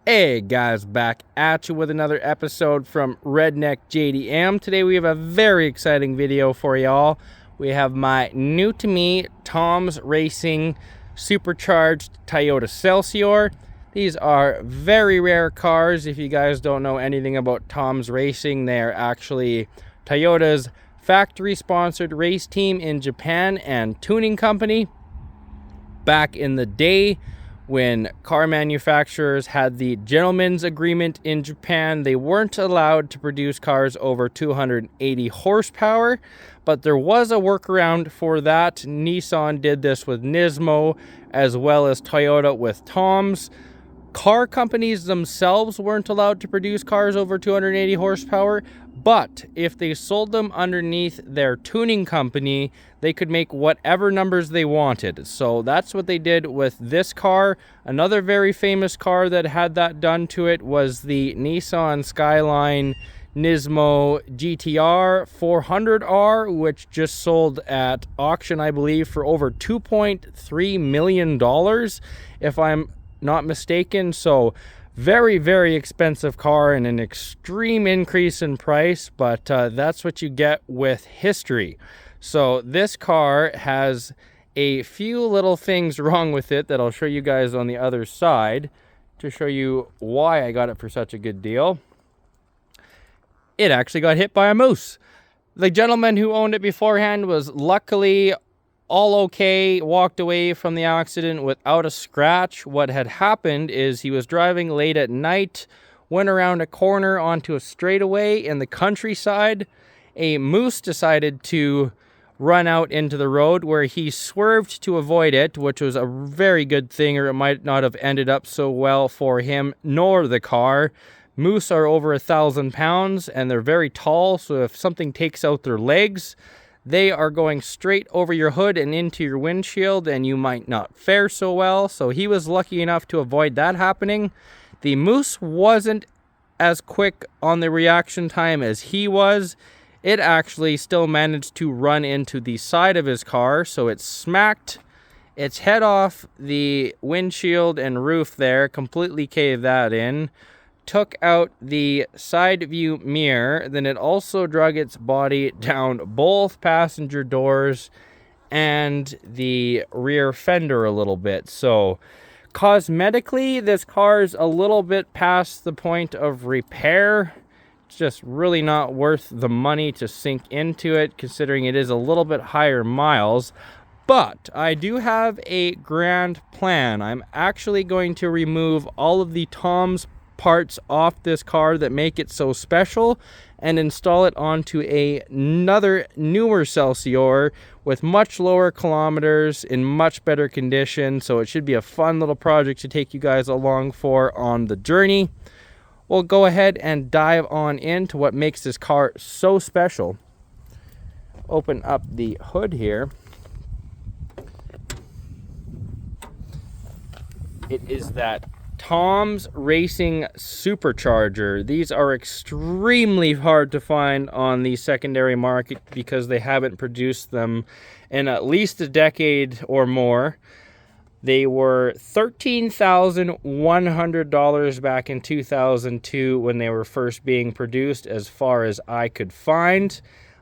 Hey guys, back at you with another episode from Redneck JDM. Today we have a very exciting video for y'all. We have my new to me Tom's Racing Supercharged Toyota Celsior. These are very rare cars. If you guys don't know anything about Tom's Racing, they are actually Toyota's factory sponsored race team in Japan and tuning company. Back in the day, when car manufacturers had the gentleman's agreement in Japan, they weren't allowed to produce cars over 280 horsepower, but there was a workaround for that. Nissan did this with Nismo, as well as Toyota with Tom's. Car companies themselves weren't allowed to produce cars over 280 horsepower, but if they sold them underneath their tuning company, they could make whatever numbers they wanted. So that's what they did with this car. Another very famous car that had that done to it was the Nissan Skyline Nismo GTR 400R, which just sold at auction, I believe, for over $2.3 million, if I'm not mistaken. So very, very expensive car and an extreme increase in price, but that's what you get with history. So this car has a few little things wrong with it that I'll show you guys on the other side to show you why I got it for such a good deal. It actually got hit by a moose. The gentleman who owned it beforehand was luckily all okay, walked away from the accident without a scratch. What had happened is he was driving late at night, went around a corner onto a straightaway in the countryside. A moose decided to run out into the road where he swerved to avoid it, which was a very good thing, or it might not have ended up so well for him nor the car. Moose are over 1,000 pounds and they're very tall, so if something takes out their legs, they are going straight over your hood and into your windshield, and you might not fare so well. So he was lucky enough to avoid that happening. The moose wasn't as quick on the reaction time as he was. It actually still managed to run into the side of his car, so it smacked its head off the windshield and roof there, completely caved that in. Took out the side view mirror, then it also drug its body down both passenger doors and the rear fender a little bit. So cosmetically, this car is a little bit past the point of repair. It's just really not worth the money to sink into it, considering it is a little bit higher miles. But I do have a grand plan. I'm actually going to remove all of the Tom's parts off this car that make it so special and install it onto another newer Celsior with much lower kilometers in much better condition. So it should be a fun little project to take you guys along for on the journey. We'll go ahead and dive on into what makes this car so special. Open up the hood here. It is that Tom's Racing Supercharger. These are extremely hard to find on the secondary market because they haven't produced them in at least a decade or more. They were $13,100 back in 2002 when they were first being produced, as far as I could find.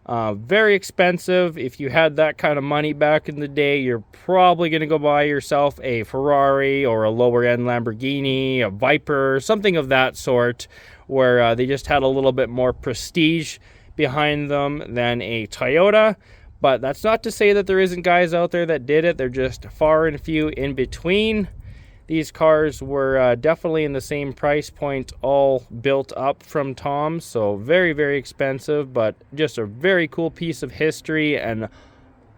Very expensive. If you had that kind of money back in the day, you're probably going to go buy yourself a Ferrari or a lower end Lamborghini, a Viper, something of that sort, where they just had a little bit more prestige behind them than a Toyota. But that's not to say that there isn't guys out there that did it. They're just far and few in between. These cars were definitely in the same price point, all built up from Tom's. So very, very expensive, but just a very cool piece of history and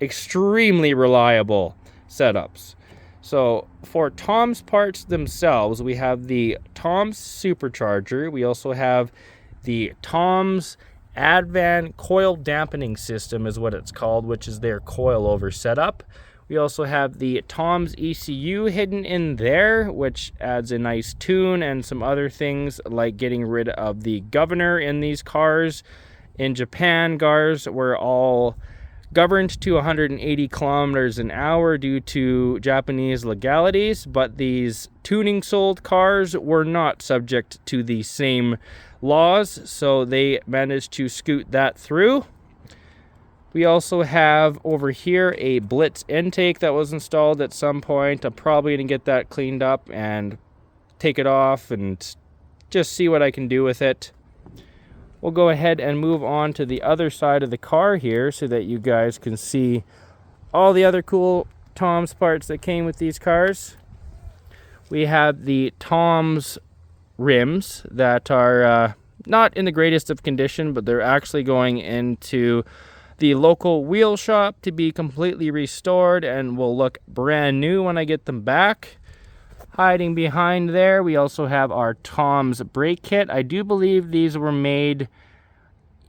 extremely reliable setups. So for Tom's parts themselves, we have the Tom's Supercharger. We also have the Tom's Advan Coil Dampening System is what it's called, which is their coilover setup. We also have the Tom's ECU hidden in there, which adds a nice tune and some other things like getting rid of the governor in these cars. In Japan, cars were all governed to 180 kilometers an hour due to Japanese legalities, but these tuning sold cars were not subject to the same laws, so they managed to scoot that through. We also have over here a Blitz intake that was installed at some point. I'm probably going to get that cleaned up and take it off and just see what I can do with it. We'll go ahead and move on to the other side of the car here so that you guys can see all the other cool Tom's parts that came with these cars. We have the Tom's rims that are not in the greatest of condition, but they're actually going into the local wheel shop to be completely restored and will look brand new when I get them back. Hiding behind there, we also have our Tom's brake kit. I do believe these were made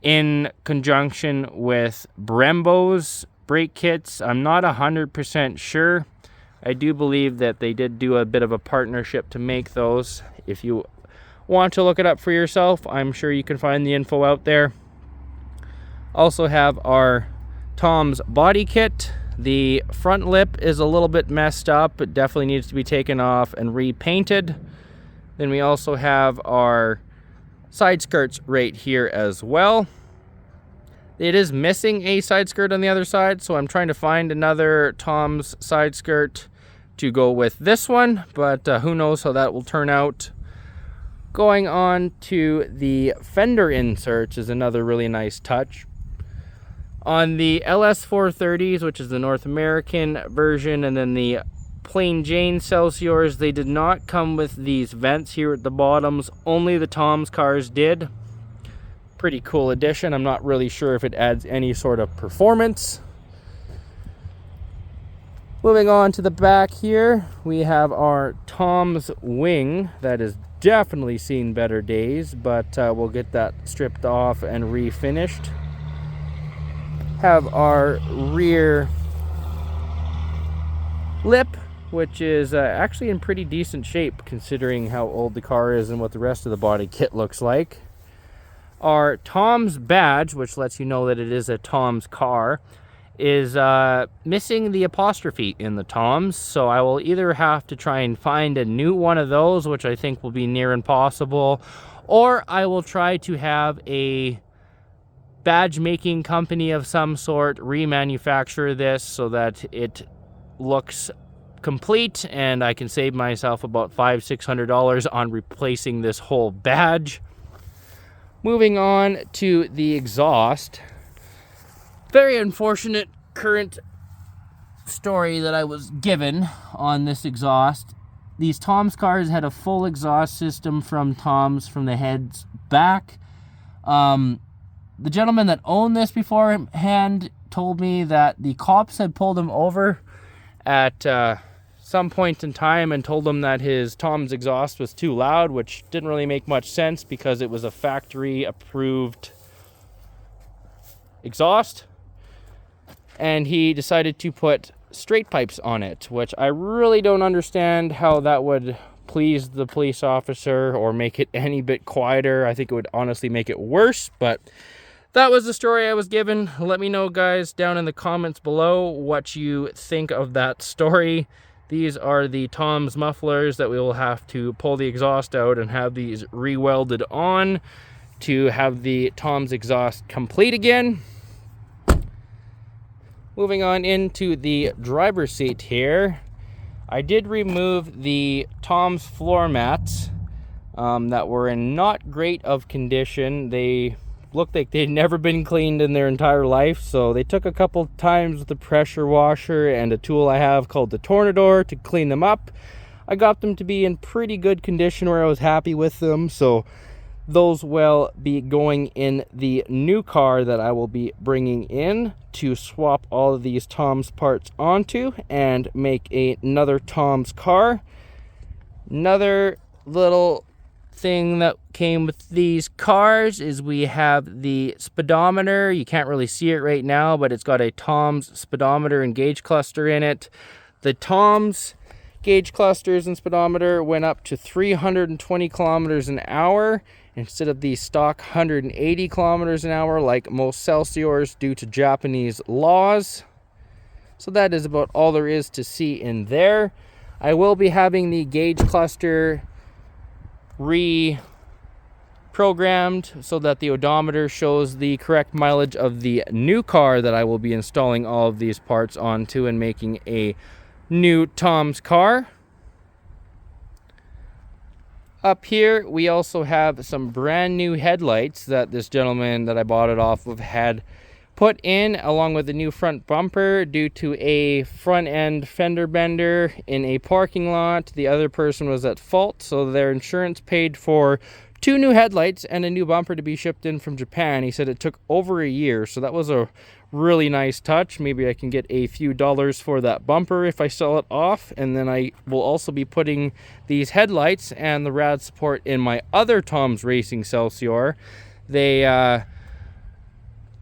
in conjunction with Brembo's brake kits. I'm not 100% sure. I do believe that they did do a bit of a partnership to make those. If you want to look it up for yourself, I'm sure you can find the info out there. Also have our Tom's body kit. The front lip is a little bit messed up. It definitely needs to be taken off and repainted. Then we also have our side skirts right here as well. It is missing a side skirt on the other side, so I'm trying to find another Tom's side skirt to go with this one, but who knows how that will turn out. Going on to the fender inserts is another really nice touch. On the LS430s, which is the North American version, and then the plain Jane Celsiors, they did not come with these vents here at the bottoms. Only the Tom's cars did. Pretty cool addition. I'm not really sure if it adds any sort of performance. Moving on to the back here, we have our Tom's wing that has definitely seen better days, but we'll get that stripped off and refinished. Have our rear lip, which is actually in pretty decent shape considering how old the car is and what the rest of the body kit looks like. Our Tom's badge, which lets you know that it is a Tom's car, is missing the apostrophe in the Tom's, so I will either have to try and find a new one of those, which I think will be near impossible, or I will try to have a badge making company of some sort remanufacture this so that it looks complete and I can save myself about $500-600 on replacing this whole badge. Moving on to the exhaust. Very unfortunate current story that I was given on this exhaust. These Tom's cars had a full exhaust system from Tom's from the heads back. The gentleman that owned this beforehand told me that the cops had pulled him over at some point in time and told him that his Tom's exhaust was too loud, which didn't really make much sense because it was a factory approved exhaust. And he decided to put straight pipes on it, which I really don't understand how that would please the police officer or make it any bit quieter. I think it would honestly make it worse, but that was the story I was given. Let me know, guys, down in the comments below what you think of that story. These are the Tom's mufflers that we will have to pull the exhaust out and have these re-welded on to have the Tom's exhaust complete again. Moving on into the driver's seat here. I did remove the Tom's floor mats that were in not great of condition. They looked like they'd never been cleaned in their entire life, so they took a couple times with the pressure washer and a tool I have called the Tornador to clean them up. I got them to be in pretty good condition where I was happy with them, so those will be going in the new car that I will be bringing in to swap all of these Tom's parts onto and make another Tom's car. Another little thing that came with these cars is we have the speedometer. You can't really see it right now, but it's got a Tom's speedometer and gauge cluster in it. The Tom's Gauge clusters and speedometer went up to 320 kilometers an hour instead of the stock 180 kilometers an hour like most Celsiors due to Japanese laws. So that is about all there is to see in there. I will be having the gauge cluster reprogrammed so that the odometer shows the correct mileage of the new car that I will be installing all of these parts onto and making a new Tom's car. Up here we also have some brand new headlights that this gentleman that I bought it off of had put in, along with the new front bumper due to a front end fender bender in a parking lot. The other person was at fault, so their insurance paid for 2 new headlights and a new bumper to be shipped in from Japan. He said it took over a year, so that was a really nice touch. Maybe I can get a few dollars for that bumper if I sell it off. And then I will also be putting these headlights and the rad support in my other Tom's Racing Celsior. They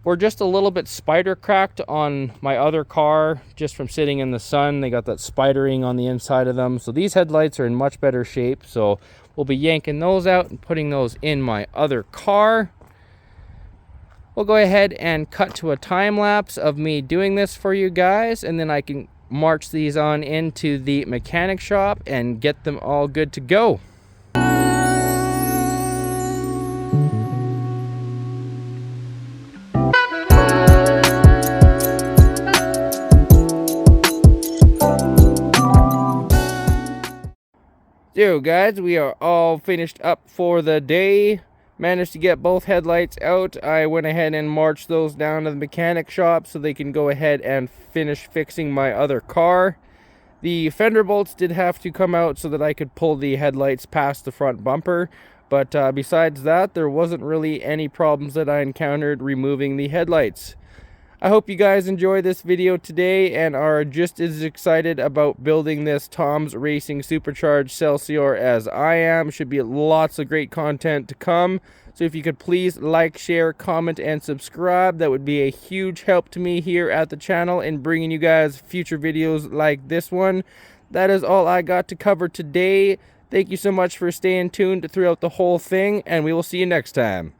were just a little bit spider cracked on my other car just from sitting in the sun. They got that spidering on the inside of them. So these headlights are in much better shape. So we'll be yanking those out and putting those in my other car. We'll go ahead and cut to a time lapse of me doing this for you guys, and then I can march these on into the mechanic shop and get them all good to go. So guys, we are all finished up for the day. Managed to get both headlights out. I went ahead and marched those down to the mechanic shop so they can go ahead and finish fixing my other car. The fender bolts did have to come out so that I could pull the headlights past the front bumper. But besides that, there wasn't really any problems that I encountered removing the headlights. I hope you guys enjoy this video today and are just as excited about building this Tom's Racing Supercharged Celsior as I am. Should be lots of great content to come. So if you could please like, share, comment, and subscribe, that would be a huge help to me here at the channel in bringing you guys future videos like this one. That is all I got to cover today. Thank you so much for staying tuned throughout the whole thing, and we will see you next time.